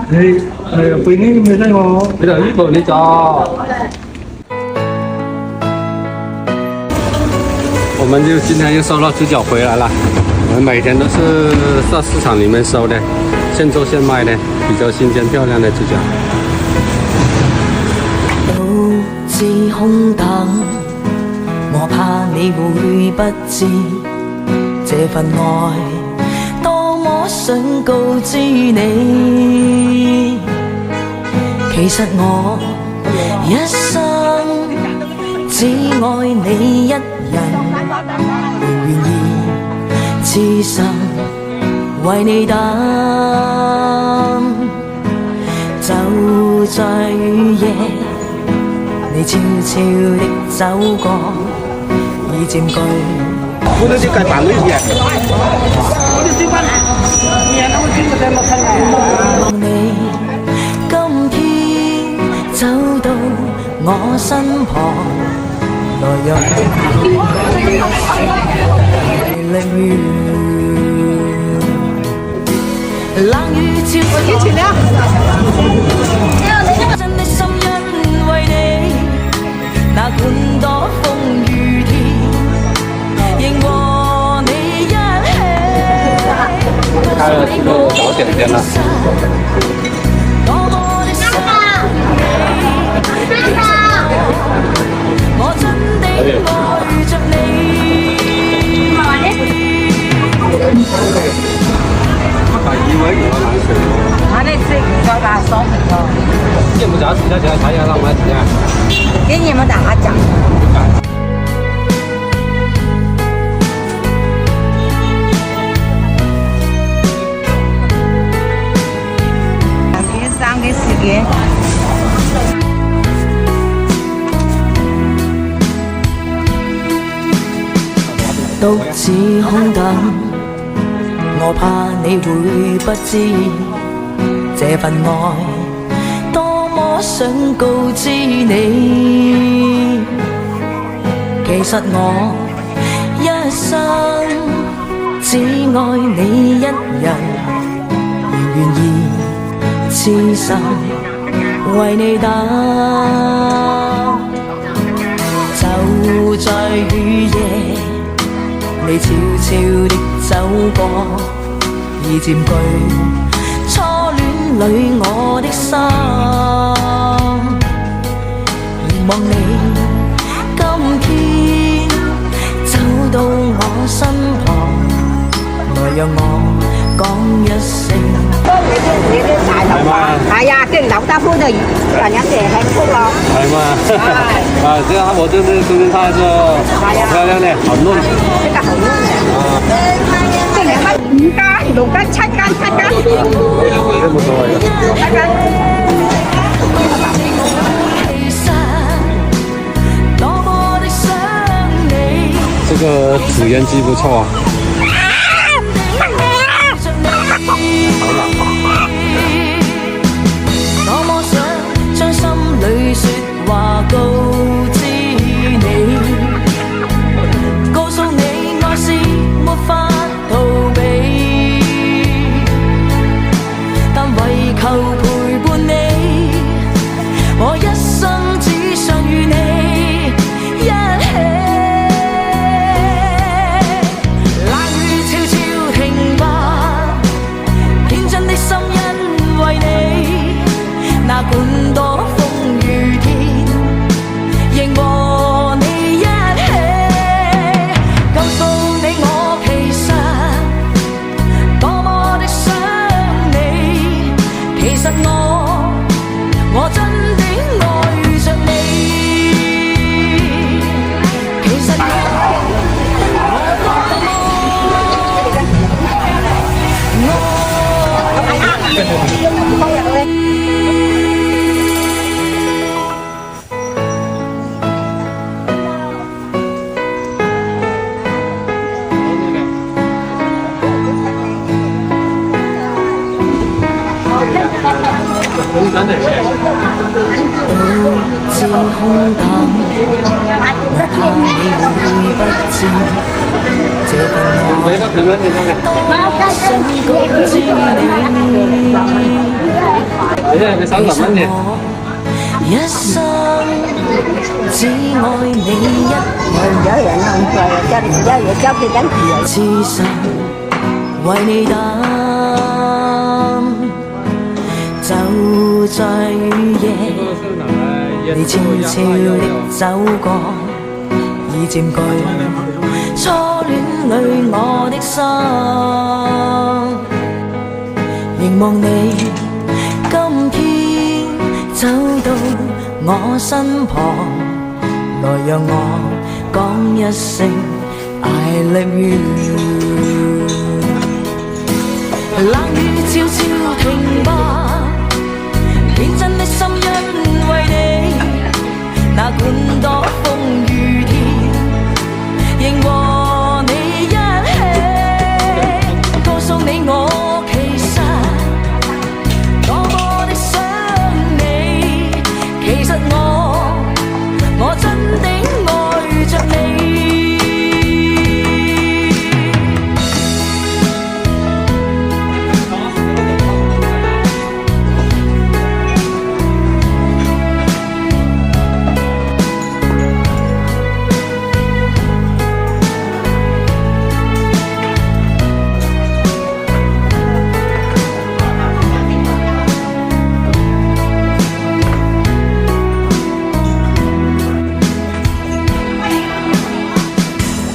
背呢未使我，你就呢部你做。我们就今天又收到猪脚回来了，我们每天都是到市场里面收的，现做现卖的，比较新鲜漂亮的猪脚。独自空等，我怕你會不知這份愛多麼想告知你。其實我一生只愛你一人，願意痴心為你等，就在雨夜，你悄悄的走過，已佔據。我都是改版的嘢。我哋小班，年我見過冇睇過。望你今天走到我身旁，來讓淋雨，冷雨照我幾錢啊？真的心因為你，哪管多風雨天，仍和你一起。开了这个早点店了。我真的愛着你。把以为有冷水。我哋食唔夠大爽唔夠，有冇找其他家睇下让我们睇下。竟然冇大下賺。幾三幾四幾？獨自空等，我怕你會不知這份愛多麼想告知你。其實我一生只愛你一人，願意痴心為你等，就在雨夜。你悄悄地走過，已佔據初戀裏我的心。凝望你今天走到我身旁，來讓我講一聲。你啲大頭髮，係啊，跟劉德華就人哋幸福咯。係嘛？啊，这样我这是中间它是好漂亮的，好嫩。呢個好嫩嘅。即係5間、6間、7間、7間。这冇所謂嘅。7間。这个紫烟鸡不错啊。多麼想將心裏說話告知你，告訴你愛是沒法逃避，但為求陪伴你，我一生只想與你一起。冷雨悄悄停吧，天真的心因為你，哪管多風雨天，仍和你一起。告訴你我其實多麼的想你，其實我真的愛着你，其實中間嚟嘅。獨自空等，我怕你會不知這份愛多麼想告知你。係啊，你30蚊嘅。一生只愛你一有人咁貴啊，一日執幾緊住啊！痴心為你等，就在雨夜，你悄悄的走過，已佔據初戀裏我的心，凝望你今天走到我身旁，來讓我講一聲 I love you。 冷雨悄悄停吧，天真的心因為你，那管多風雨天，仍和你一起，告訴你我其實多麼的想你，其實我真的愛着你。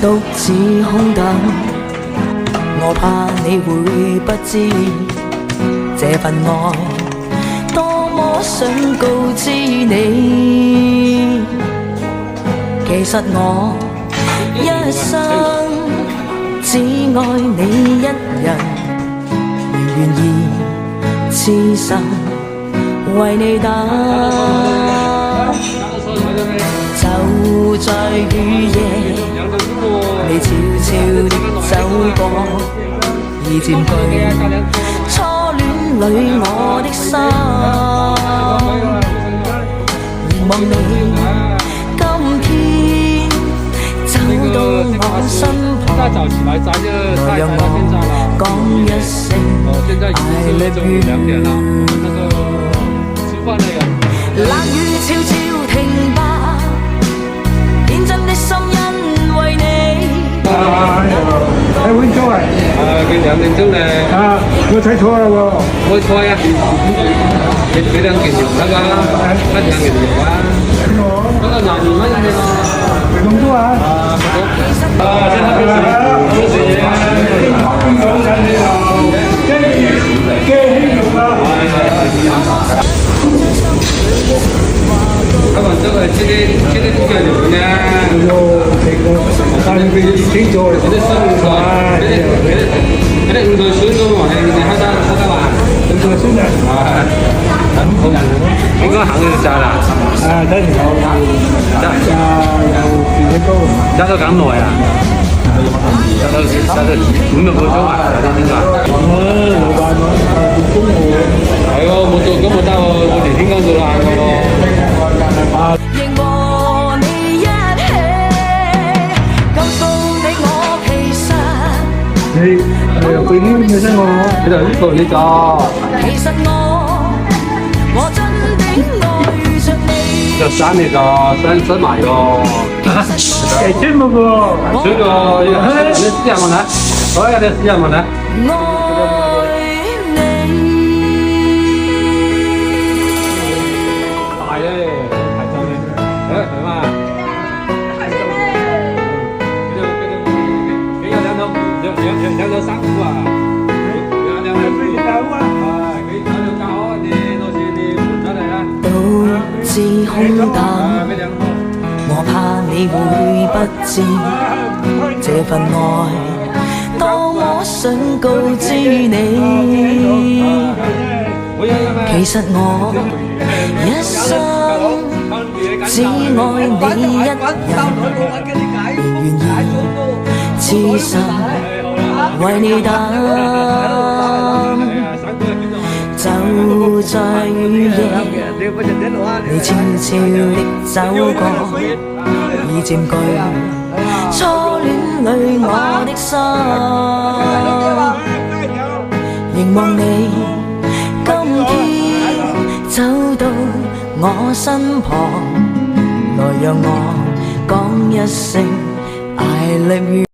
獨自空等，我怕你會不知這份愛多麼想告知你。其實我一生只愛你一人，願意痴心為你等，就在雨夜。你悄悄地走過，已佔據初戀裏我的心，凝望你今天走到我身旁，來讓我講一聲 I love you。 冷雨悄悄停吧，天真的心因為你。喺溫州啊！佢2點鐘咧。我睇錯啦喎！開菜啊！幾兩件肉得㗎？一兩件肉啊！嗰個22蚊嘅喎。咁多啊！他們這個這個比較牛呢。但係佢已經做了，這個生物說，這個5頭水果嘛，你看它吧，5頭水果啊，應該行就炸啦。啊，真係有炸到咁耐啊？炸到5個鐘啊？老闆工務係喎，冇做咁冇得喎，我哋天光做晏嘅喎。仍和你一起，告訴你我其實你俾呢個聲我，你就呢個呢個。其實我真的愛着你。就生呢個生埋個。係真冇個。水果，你試下問下，好呀，你試下問下。愛你。大咧，係真嘅，係嘛？幾個兩到3股啊？兩到3股啊？幾兩到9，你到時你換出嚟啦。獨自空等，我怕你會不知這份愛多麼想告知你。其實我一生只愛你一人，願意痴心為你等，就在雨夜，你悄悄地走過，已佔據初戀裏我的心，凝望你今天我身旁，來讓我講一聲 I love you。